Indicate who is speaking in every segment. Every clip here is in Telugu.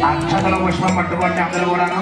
Speaker 1: అక్షతల పుష్పం పట్టుకోండి అందరూ కూడాను.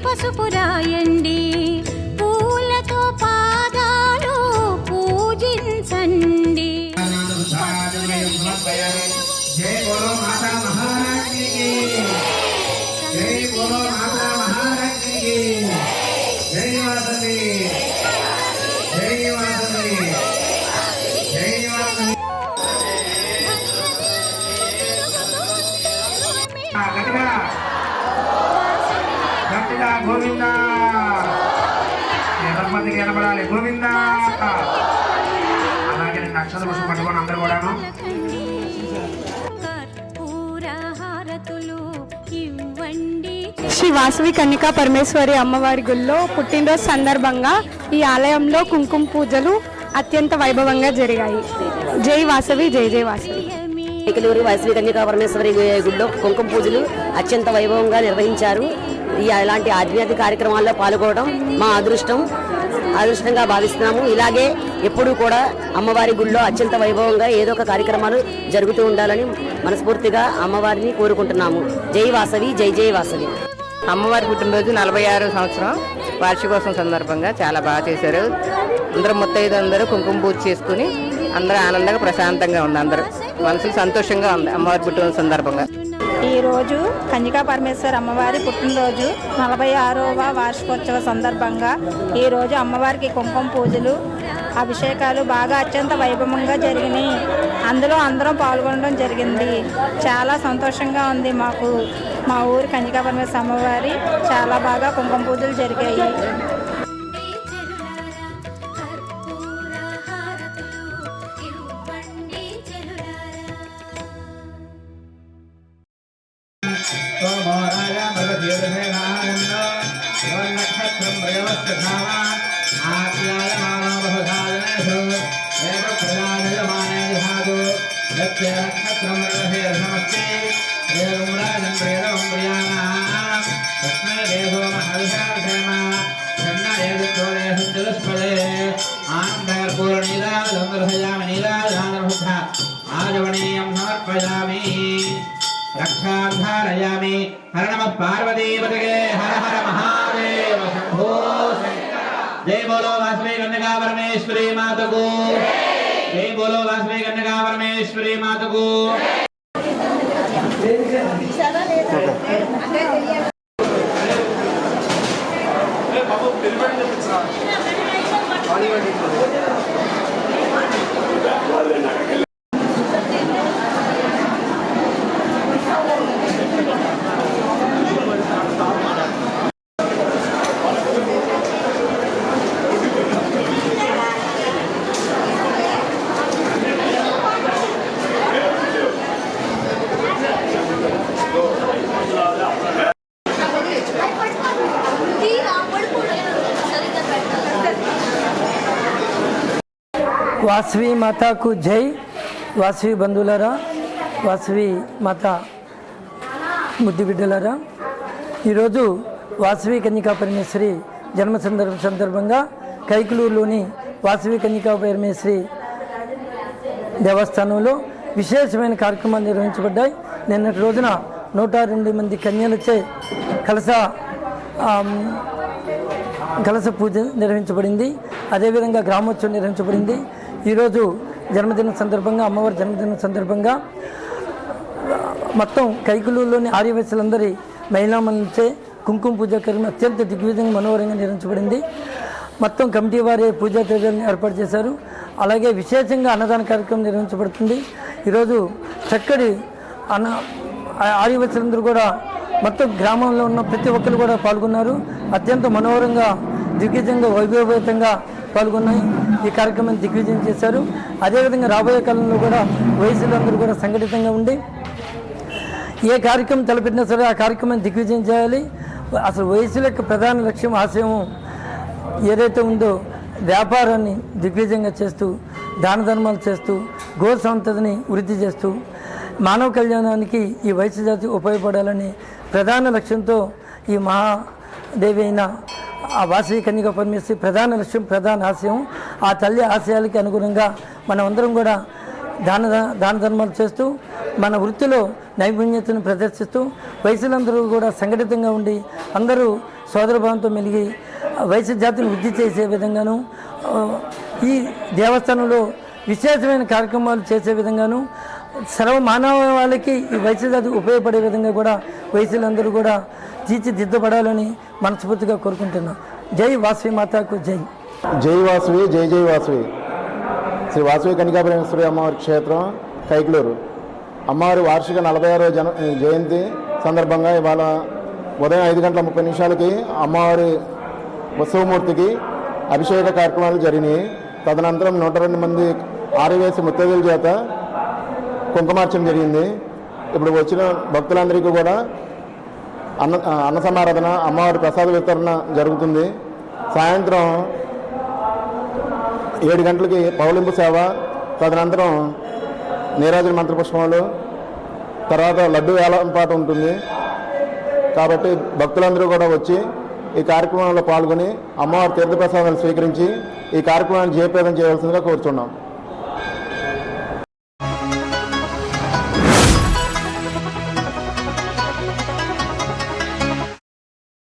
Speaker 2: పసుపు రాయండి, పూలతో పాదాలు పూజించండి.
Speaker 1: జై బోలో మాతా మహారాజ్ఞి కి, జై బోలో మాతా మహారాజ్ఞి కి, జై వాసవి, జై వాసవి, జై వాసవి. గట్టిగా గట్టిగా గోవింద, ఎంతమందికి వినపడాలి గోవింద. అలాగే నేను అక్షర పుష్పం పట్టుకొని అందరూ కూడాను.
Speaker 3: శ్రీ వాసవి కన్యకా పరమేశ్వరి అమ్మవారి గుళ్ళో పుట్టినరోజు సందర్భంగా ఈ ఆలయంలో కుంకుమ పూజలు అత్యంత వైభవంగా జరిగాయి. జై వాసవి, జై జై వాసవి.
Speaker 4: ఏకలూరు వాసవి కన్యకా పరమేశ్వరి గుళ్ళో కుంకుమ పూజలు అత్యంత వైభవంగా నిర్వహించారు. ఇలాంటి ఆధ్యాత్మిక కార్యక్రమాల్లో పాల్గొనడం మా అదృష్టంగా భావిస్తున్నాము. ఇలాగే ఎప్పుడూ కూడా అమ్మవారి గుళ్ళో అత్యంత వైభవంగా ఏదో ఒక కార్యక్రమాలు జరుగుతూ ఉండాలని మనస్ఫూర్తిగా అమ్మవారిని కోరుకుంటున్నాము. జై వాసవి, జై జై వాసవి.
Speaker 5: అమ్మవారి పుట్టినరోజు 46వ సంవత్సరం వార్షికోత్సవం సందర్భంగా చాలా బాగా చేశారు. అందరూ ముత్తైదులందరూ కుంకుమ పూజ చేసుకుని అందరూ ఆనందంగా ప్రశాంతంగా ఉంది. అందరూ మనసుకు సంతోషంగా ఉంది అమ్మవారి పుట్టినరోజు సందర్భంగా.
Speaker 6: ఈరోజు కన్యకా పరమేశ్వరి అమ్మవారి పుట్టినరోజు 46వ వార్షికోత్సవ సందర్భంగా ఈరోజు అమ్మవారికి కుంకుమ పూజలు అభిషేకాలు బాగా అత్యంత వైభవంగా జరిగినాయి. అందులో అందరం పాల్గొనడం జరిగింది. చాలా సంతోషంగా ఉంది మాకు. మా ఊరు కన్యకా పరమేశ్వరి అమ్మవారి చాలా బాగా కుంకుమ పూజలు జరిగాయి.
Speaker 1: రక్షాధారయామి. హర నమ పార్వతీపతగే, హర హర మహాదేవ శంభో శంకర. జై బోలో వాసవి కన్యకా పరమేశ్వరి మాతకు, జై బోలో వాసవి కన్యకా పరమేశ్వరి మాతకు.
Speaker 7: వాసవి మాతాకు జై. వాసవి బంధువులరా, వాసవి మాత ముద్దు బిడ్డలరా, ఈరోజు వాసవి కన్యకా పరమేశ్వరి జన్మ సందర్భంగా కైకలూరులోని వాసవి కన్యకా పరమేశ్వరి దేవస్థానంలో విశేషమైన కార్యక్రమాలు నిర్వహించబడ్డాయి. నిన్నటి రోజున 102 మంది కన్యలచే కలశ పూజ నిర్వహించబడింది. అదేవిధంగా గ్రామోత్సవం నిర్వహించబడింది. ఈరోజు జన్మదిన సందర్భంగా, అమ్మవారి జన్మదిన సందర్భంగా మొత్తం కైకలూరులోని ఆర్యవైశ్యులందరి మహిళామణులచే కుంకుమ పూజ కార్యక్రమం అత్యంత దిగ్విజయంగా మనోహరంగా నిర్వహించబడింది. మొత్తం కమిటీ వారి పూజా తేదీలను ఏర్పాటు చేశారు. అలాగే విశేషంగా అన్నదాన కార్యక్రమం నిర్వహించబడుతుంది. ఈరోజు చక్కటి ఆదివాసులందరూ కూడా మొత్తం గ్రామంలో ఉన్న ప్రతి ఒక్కరు కూడా పాల్గొన్నారు. అత్యంత మనోహరంగా దిగ్విజయంగా వైభవపేతంగా పాల్గొన్నాయి. ఈ కార్యక్రమాన్ని దిగ్విజయం చేశారు. అదేవిధంగా రాబోయే కాలంలో కూడా వయసులందరూ కూడా సంఘటితంగా ఉండి ఏ కార్యక్రమం తలపెట్టినా సరే ఆ కార్యక్రమాన్ని దిగ్విజయం చేయాలి. అసలు వయసుల యొక్క ప్రధాన లక్ష్యం ఆశయం ఏదైతే ఉందో వ్యాపారాన్ని దిగ్విజయంగా చేస్తూ దాన ధర్మాలు చేస్తూ గో సంతతిని వృద్ధి చేస్తూ మానవ కళ్యాణానికి ఈ వయసు జాతి ఉపయోగపడాలని ప్రధాన లక్ష్యంతో ఈ మహాదేవి అయిన ఆ వాసవి కన్యకా పరమేశ్వరి ప్రధాన లక్ష్యం, ప్రధాన ఆశయం. ఆ తల్లి ఆశయాలకి అనుగుణంగా మనమందరం కూడా దాన ధర్మాలు చేస్తూ మన వృత్తిలో నైపుణ్యతను ప్రదర్శిస్తూ వయసులందరూ కూడా సంఘటితంగా ఉండి అందరూ సోదరభావంతో మెలిగి వయసు జాతిని వృద్ధి చేసే విధంగాను ఈ దేవస్థానంలో విశేషమైన కార్యక్రమాలు చేసే విధంగాను సర్వ మానవాళికి ఈ వయసు జాతి ఉపయోగపడే విధంగా కూడా వయసులందరూ కూడా తీర్చిదిద్దపడాలని మనస్ఫూర్తిగా కోరుకుంటున్నాం. జై వాసవి మాతాకు జై.
Speaker 8: జై వాసవి, జై జై వాసవి. శ్రీ వాసవి కన్యకా పరమేశ్వరి అమ్మవారి క్షేత్రం కైకలూరు. అమ్మవారి వార్షిక 46వ జయంతి సందర్భంగా ఇవాళ ఉదయం 5:30 అమ్మవారి ఉత్సవమూర్తికి అభిషేక కార్యక్రమాలు జరిగినాయి. తదనంతరం 102 మంది ఆర్యవేసి ముత్తైదుల చేత కుంకుమార్చన జరిగింది. ఇప్పుడు వచ్చిన భక్తులందరికీ కూడా అన్న సమారాధన, అమ్మవారి ప్రసాద వితరణ జరుగుతుంది. సాయంత్రం 7 గంటలకి పౌలింపు సేవ, తదనంతరం నీరాజన మంత్రపుష్పములు, తర్వాత లడ్డు వేలంపాట ఉంటుంది. కాబట్టి భక్తులందరూ కూడా వచ్చి ఈ కార్యక్రమంలో పాల్గొని అమ్మవారి తీర్థప్రసాదాలు స్వీకరించి ఈ కార్యక్రమాన్ని జయప్రదం చేయవలసిందిగా కోరుతున్నాం.